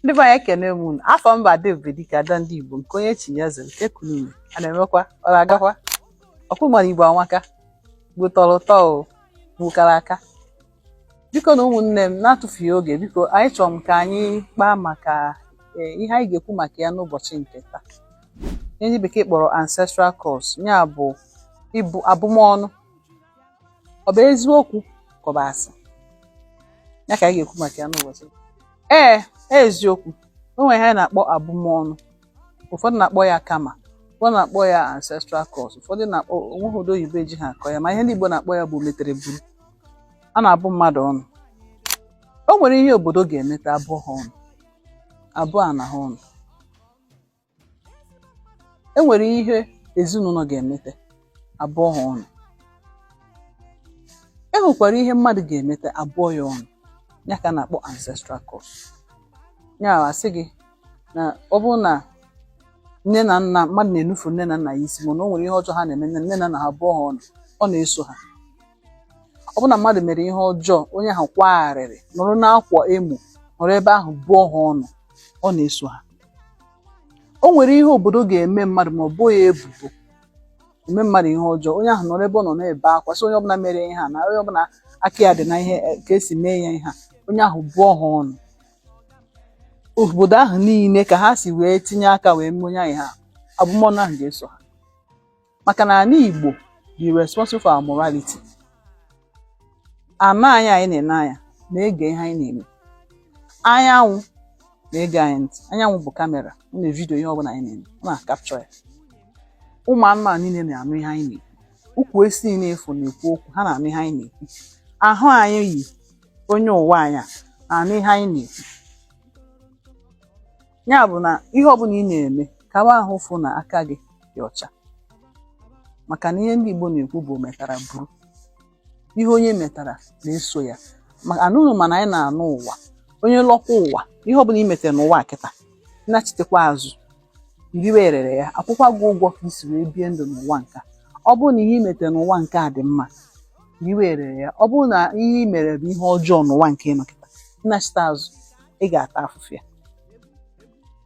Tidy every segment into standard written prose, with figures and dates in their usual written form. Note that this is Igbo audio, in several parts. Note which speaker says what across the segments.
Speaker 1: Ndị be anyị ekene m afọ mba David ka ada ndị Igbo nke onye chi ya zere nke kunu a na-emekwa ọ na-agakwa ọkụ mara Igbo anwaka gbutọrọ ụtọ gbukara aka. Biko na ụmụnne m na-atụfughị oge, biko anyị chọrọ m ka anyị kpaa maka ihe anyị ga-ekwu maka ya n'ụbọchị nke taa. Ihe ndị bekee kpọrọ ancestral cause, ya bụ ịbụ abụmọnụ. Ọ bụ eziokwu ka ọ bụ asị? Ya ka anyị ga-ekwu maka ya n'ụbọchị. Eziokwu, o nwere ihe anyị na-akpọ abụmọnụ. Ụfọdụ na-akpọ ya kama, ụfọdụ na-akpọ ya ancestral cause, ụfọdụ na-akpọ onweghị odo oyibo eji ha akọ ya, ma ihe ndị Igbo na-akpọ ya bụ metere buru. A na-abụ mmadụ ọnụ. O nwere ihe obodo ga-emete abụọ ha ọnụ, abụọ ana ha ọnụ. E nwere ihe ezinụlọ ga-emete abụọ ha ọnụ. E nwekwara ihe mmadụ ga-emete abụọ ya ọnụ. Ya ka a na-akpọ ancestral cause. Ya asị gị na ọ bụrụ na nne na nna mmadụ na-enufu nne na nna ya isi, mana o nwere ihe ọjọọ ha na-eme nne na nna ha abụọ ha ọnụ, ọ na-eso ha. Ọ bụrụ na mmadụ mere ihe ọjọọ, onye ahụ kwagharịrị nọrọ n'akwa emo nọrọ ebe ahụ bụọ ha ọnụ, ọ na-eso ha. O nwere ihe obodo ga-eme mmadụ ma ọ bụ ya ebubo eme mmadụ ihe ọjọọ, onye ahụ nọrọ ebe ọ nọ na-ebe akwa sị onye ọbụla mere ihe a na onye ọbụla aka ya dị na ihe ka esi mee ya ihe a, onye ahụ bụọ ha ọnụ. Obodo ahụ niile ka ha si wee tinye aka wee mee onye ahụ ha, abụmọnụ ahụ ga-eso ha. Maka na ala Igbo dị responsible for our morality. Ana anyị na-ene anya na-ege ihe anyị na-eme. Anyanwụ na-ege anyị ntị. Anyanwụ bụ kamera, ọ na-evidio ihe ọbụla anyị na-eme, ọ na-akapchọ ya. Ụmụ anụmanụ niile na-anụ ihe anyị na-ekwu. Ukwu esi na-efu na-ekwu okwu, ha na-anụ ihe anyị na-ekwu. Ahụ anyị yi onye ụwa anyị na-anụ ihe anyị na-ekwu. Ya bụ na ihe ọbụla ị na-eme kaba ahụ fụ na aka gị dị ọcha. Maka na ihe ndị Igbo na-ekwu bụ metara buru. Ihe onye metara na-eso ya. Maka anụnụ mana anyị na-anụ ụwa. Onye lọkwa ụwa, ihe ọbụla ị metere n'ụwa kịta, na-achitekwa azụ, iriwe erere ya, akwụkwa gị ụgwọ ka isi wee bie ndụ n'ụwa nke a. Ọ bụrụ na ihe ị metere n'ụwa nke a dị mma, iriwe erere ya. Ọ bụrụ na ihe ị mere bụ ihe ọjọọ n'ụwa nke ị nọ kịta, na-achite azụ, ị ga-ata afụfụ ya.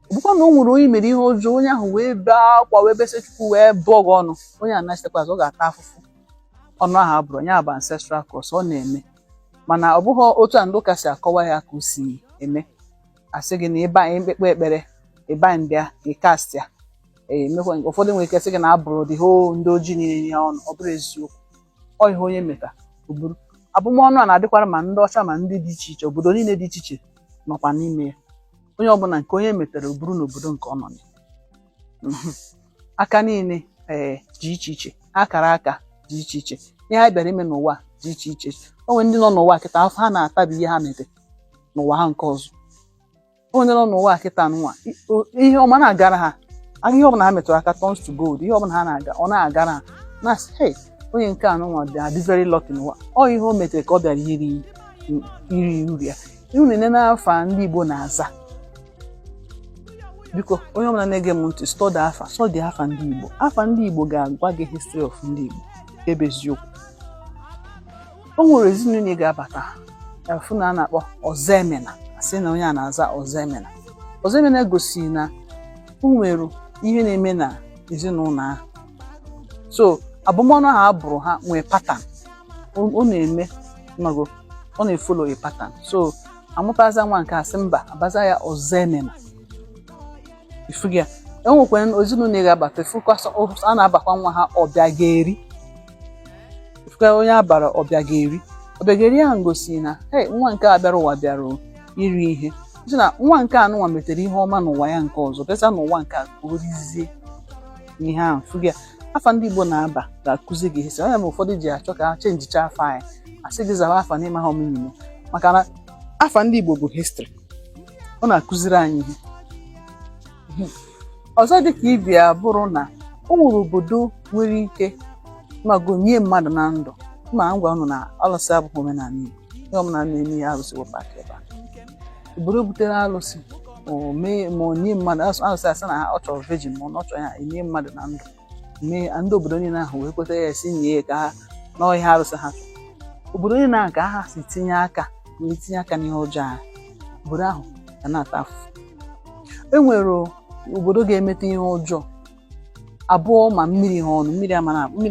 Speaker 1: Ọ bụkwa na o nwere onye mere ihe ọjọọ, onye ahụ wee bee akwa wee bese Chukwu wee bụọ gị ọnụ, onye a na-achitekwa azụ, ọ ga-ata afụfụ. Ọnụ ahụ abụrụ ya bụ ancestral cause, ọ na-eme. Mana ọ bụghị otu a ndị ụka si akọwa ya ka o si eme. Asị gị na ịba anyị mkpekpe ekpere, ịba ndị a, ịkast ya. Ụfọdụ nwere ike sị gị na abụrụ dị ho ndị ojii niile ya ọnụ, ọ bụrụ eziokwu. Ọ ihe onye meta oburu. Abụmọnụ a na-adịkwara ma ndị ọcha ma ndị dị iche iche, obodo niile dị iche iche nọkwa n'ime ya. Onye ọbụla nke onye metere oburu n'obodo nke ọ nọ ya. Aka niile dị iche iche, akara aka dị iche iche, ihe ha bịara ime n'ụwa dị iche iche. O nwere ndị nọ n'ụwa kịta afọ ha na-atabi ihe ha metere n'ụwa ha nke ọzọ. O nwere ndị nọ n'ụwa kịta nwa ihe ọma na-agara ha, ihe ọbụla ha metụrụ aka turns to gold, ihe ọbụla ha na-aga ọ na-agara ha, na-asị hey, onye nke anụnwa dị very lucky n'ụwa, ọ ihe o metere ka ọ bịara iri uru ya. Ihu na-ene n'afa ndị Igbo na-aza. Biko onye ọbụla na-ege m ntị, stọdị afa ndị Igbo. Afa ndị Igbo ga-agwa gị history of ndị Igbo ebe eziokwu. O nwere ezinụlọ ị ga-abata efu na a na-akpọ Ọzọemena, asị na onye a na-aza Ọzọemena. Ọzọemena gosi na o nwere ihe na-eme na ezinụlọ ahụ. So abụmọnụ ahụ abụrụ ha nwee pattern. Ọ na-eme mago, ọ na-efolo a pattern. So amụtaza nwa nke asị mba abaza ya Ọzọemena. Ifugia e nwekwara ezinụlọ ị ga-abata efukwa a na-abakwa nwa ha Ọbịageri. Ifuga onye abara Ọbịageri. Ọbịageri ahụ gosi na nwa nke a bịara ụwa bịara iri ihe. Sị na nwa nke anụnwa metere ihe ọma n'ụwa ya nke ọzọ, bịaza n'ụwa nke a ka o rizie ihe ahụ. Ifugia afa ndị Igbo na-aba ga-akụzi gị ihe. Onye ma ụfọdụ ji achọ ka ha chenjicha afa anyị, asị gị zawa afa n'ime ha ọmụmụ. Maka na afa ndị Igbo bụ history, ọ na-akụziri anyị ihe. Ọzọ dịka ibia bụrụ na o nwere obodo nwere ike magonye mmadụ na ndụ. Ma ngwa ọnụ na alụsị abụghị omenala Igbo. Ihe ọbụla na-eme ya alụsị wepụ aka ebe a. Obodo butere alụsị ma onye mmadụ alụsị asị na ọ chọrọ virgin, ma ọ chọrọ ya enye mmadụ na ndụ. Mee ndị obodo niile ahụ wee kweta ya esi nye ya ka ha n'ọhịa alụsị ha. Obodo niile ahụ ka ha si tinye aka n'ihe ọjọọ ahụ, obodo ahụ ga na-ata afụfụ. enwere obodo ga-emeta ihe ọjọọ abụọ ma mmiri ha ọnụ, mmiri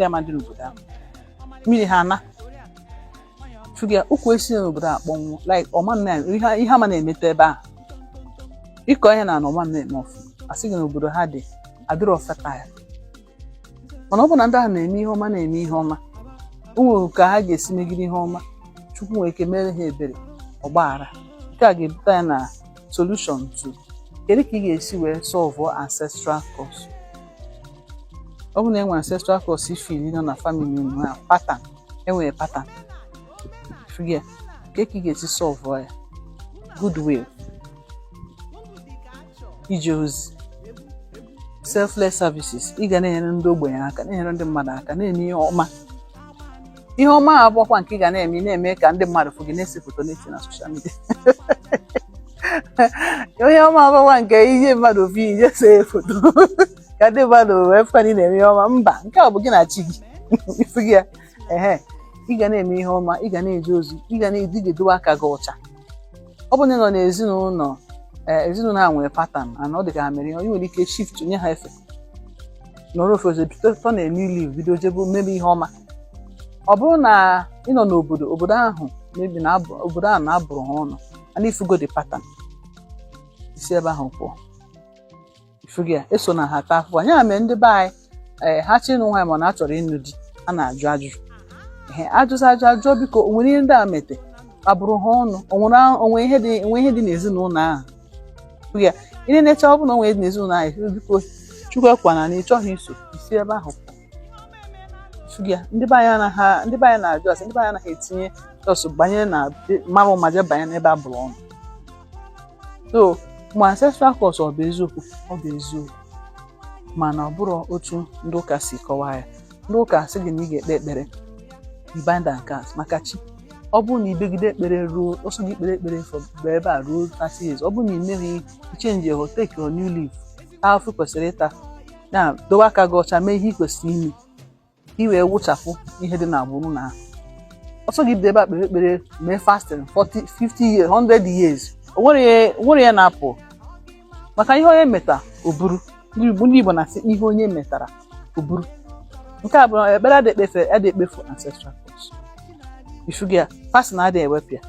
Speaker 1: amadị n'obodo ahụ, mmiri ha ana fụgịa ụkwụ esi n'obodo akpọnwụ like ihe ama na-emeta ebe ahụ ịkọ ihe na ọma na-eme ọfụ asị gị n'obodo ha dị adịrọ fertile. Mana ọ bụ na ndị ahụ na-eme ihe ọma na-eme ihe ọma, o nwere ka ha ga-esi megide ihe ọma, Chukwu nwere ike mere ha ebere ọgbaghara. Nke a ga-ebute ya na solution to kedu ka ị ga-esi wee solve ancestral cause. Ọ bụ na enwe ancestral cause ifili nọ na family na pattern, enwere pattern figure ka ị ga-esi solve ya goodwill, ije ozi, selfless services, ị ga na-enyere ndị ogbenye aka, na-enyere ndị mmadụ aka, na-eme ihe ọma. Ihe ọma abụọkwa nke ị ga na-eme ka ndị mmadụ fụ gị na-ese foto na-eti na social media. Ihe ọma abụọkwa nke ije mmadụ ofu ije see foto ka ndị mmadụ wee fụkwa na-eme ihe ọma. Mba, nke a bụ gị na chi gị ifu gị ya. Ị ga na-eme ihe ọma, ị ga na-eje ozi, ị ga na-edowe aka gị ọcha. Ọ bụ na ị nọ n'ezinụlọ ezinụlọ ha nwere pattern ana ọ dị ka ha mere ihe, onye nwere ike shift nye ha efe nọrọ ofe ọzọ bido na-eme live bido jebe mebe ihe ọma. Ọ bụrụ na ị nọ n'obodo ahụ mebi na obodo ahụ na-abụrụ ha ọnụ ana ifugo the pattern, isi ebe ahụ pụọ ifugo ya eso na ha taa afụfụ. Anya mere ndị be anyị ha chi ịnụ nwaanyị ma na achọrọ ịnụ di a na-ajụ ajụjụ ajụjụ biko o nwere ihe ndị a mete abụrụ ha ọnụ, onwe ihe dị n'ezinụlọ ahụ ya ị na-enecha. Ọ bụ na onwe dị n'ezinụlọ ahụ biko Chukwu ekwana na ị chọghị iso isi ebe ahụ pụọ ya. Ndị be anyị na-ajụ asị, ndị be anyị anaghị etinye ọsọ banye na mmanwụ ma je banye n'ebe abụrụ ọnụ. So ma ancestral cause ọ bụ eziokwu, ọ bụ eziokwu, mana ọ bụrụ otu ndị ụka si kọwaa ya. Ndị ụka sị gị na ị ga-ekpe ekpere bind and cast maka chi. Ọ bụrụ na ibegide ekpere ruo ọsọ gị ekpere ebe a ruo 30 years, ọ bụrụ na ị meghị ichenji ho take your new leaf, afụ kwesịrị ịta na dowe aka gị ọcha, mee ihe ị kwesịrị ime ka ị wee wụchapụ ihe dị n'agbụrụ na ọsọ gị bido ebe a kpere ekpere mee fasting 40, 50 years, 100 years, o nwere ya na-apụ maka ihe onye meta oburu. Ndị Igbo na-asị ihe onye metara oburu. Nke a bụ ekpere adị ekpefu ancestral cause ifugo ya. Fasting adịghị ewepịa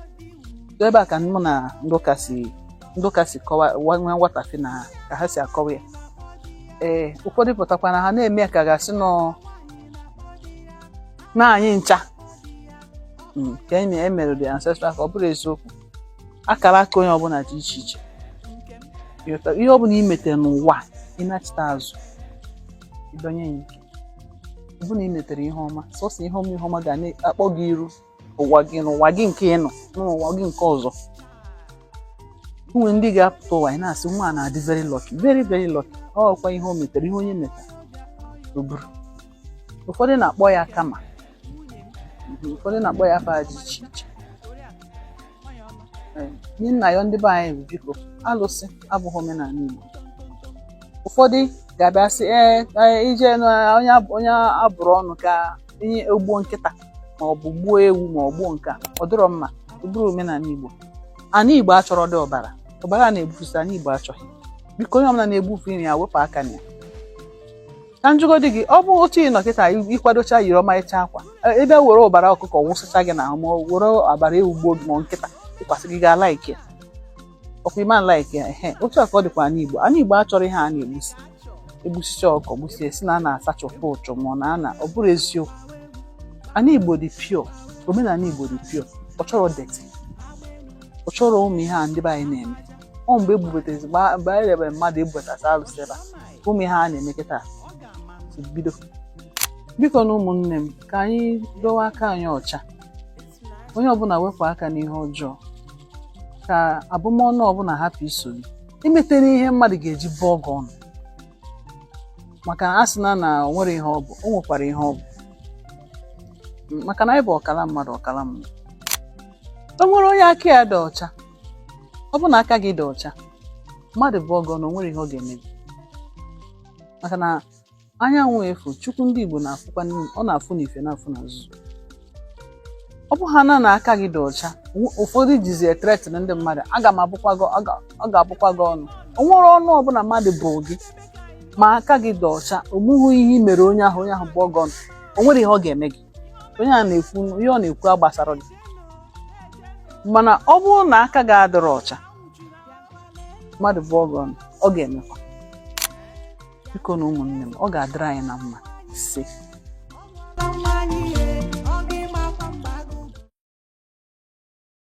Speaker 1: ebe a ka mụ na ndị ụka si kọwa nwa nwatafi na ka ha si akọwa ya. Ụfọdụ pụtakwa na ha na-eme ka gasị nọ na anyị ncha ka emere the ancestral. Ọ bụrụ eziokwu, akara aka onye ọbụla dị iche iche. Ihe ọbụla ị metere n'ụwa ịnachite azụ ịdọnye ya ike. Ọ bụrụ na ị metere ihe ọma, sọsọ ihe ọma ga na-akpọ gị iru n'ụwa gị nke ị nọ n'ụwa gị nke ọzọ. Ụmụ ndị ga-apụta ụwa ị na-asị nwa na-adị very lucky, very very lucky. Ọ ọkwa ihe o metere, ihe onye metara oburu. Ụfọdụ na-akpọ ya kama, ụfọdụ na-akpọ ya afa dị iche iche. Ndị nna ya ndị be anyị biko alụsị abụghị omenala Igbo. Ụfọdụ ga-abịa sị ije onye abụrụ ọnụ ka onye egbuo nkịta ma ọ bụ gbuo ewu ma ọ gbuo nke a, ọ dịrọ mma. Ọ bụrụ omenala Igbo. Ana Igbo achọrọ dị ọbara na-egbufusi, ana Igbo achọghị. Biko onye ọbụla na-egbufu iri ya wepụ aka na ya. Ka njụgodi gị, ọ bụ otu ị nọ kịta ịkwadocha yiri ọmarịcha akwa, ebe were ọbara ọkụkọ wụsịcha gị n'ahụ ma were ọbara ewu gbuo gị ma nkịta ịkwasị gị ga-alaiki ya, ọkwa ime alaiki ya. Otu a ka ọ dịkwa ana Igbo. Ana Igbo achọrọ ihe a na-egbusi, egbusicha ọkụkọ gbusie si na a na-asachapụ ụchụ ma ọ bụrụ eziokwu. Ana Igbo dị pure, omenala Igbo dị pure. Ọ chọrọ deti, ọ chọrọ ụmụ ihe a ndị be anyị na-eme. Ọ mgbe ebubetasị mgbe anyị rebe mmadụ ebubetasị alụsị ebe a, ụmụ ihe a na-eme kịta bido. Biko na ụmụnne m, ka anyị dowe aka anyị ọcha. Onye ọbụla wepụ aka n'ihe ọjọọ, ka abụmọnụ ọbụla hapụ iso gị. Imetere ihe mmadụ ga-eji bụọ gị ọnụ maka na a sị na o nwere ihe ọ bụ, o nwekwara ihe ọ bụ. Maka na anyị bụ ọkala mmadụ ọkala mmadụ. O nwere onye aka ya dị ọcha, ọ bụ na aka gị dị ọcha, mmadụ bụọ gị ọnụ, o nwere ihe ọ ga-eme gị. Maka na anyanwụ efu, Chukwu ndị Igbo na-afụkwa, ọ na-afụ n'ife na-afụ na nzuzo. ọ bụ ha na aka gị dị ọcha, ụfọdụ jizie threat na ndị mmadụ, aga m abụkwa gị, ọ ga-abụkwa gị ọnụ. O nwere ọnụ ọbụla mmadụ bụ gị ma aka gị dị ọcha, omụhụ ihe i mere onye ahụ bụ ọgọ ọnụ, o nwere ihe ọ ga-eme gị. Onye a na-ekwu ihe ọ na-ekwu agbasara gị. Mana ọ bụrụ na aka gị adịrọ ọcha, mmadụ bụ ọgọ ọnụ, ọ ga-emekwa. Biko na ụmụnne m, ọ ga-adịrị anyị na mma. Ise.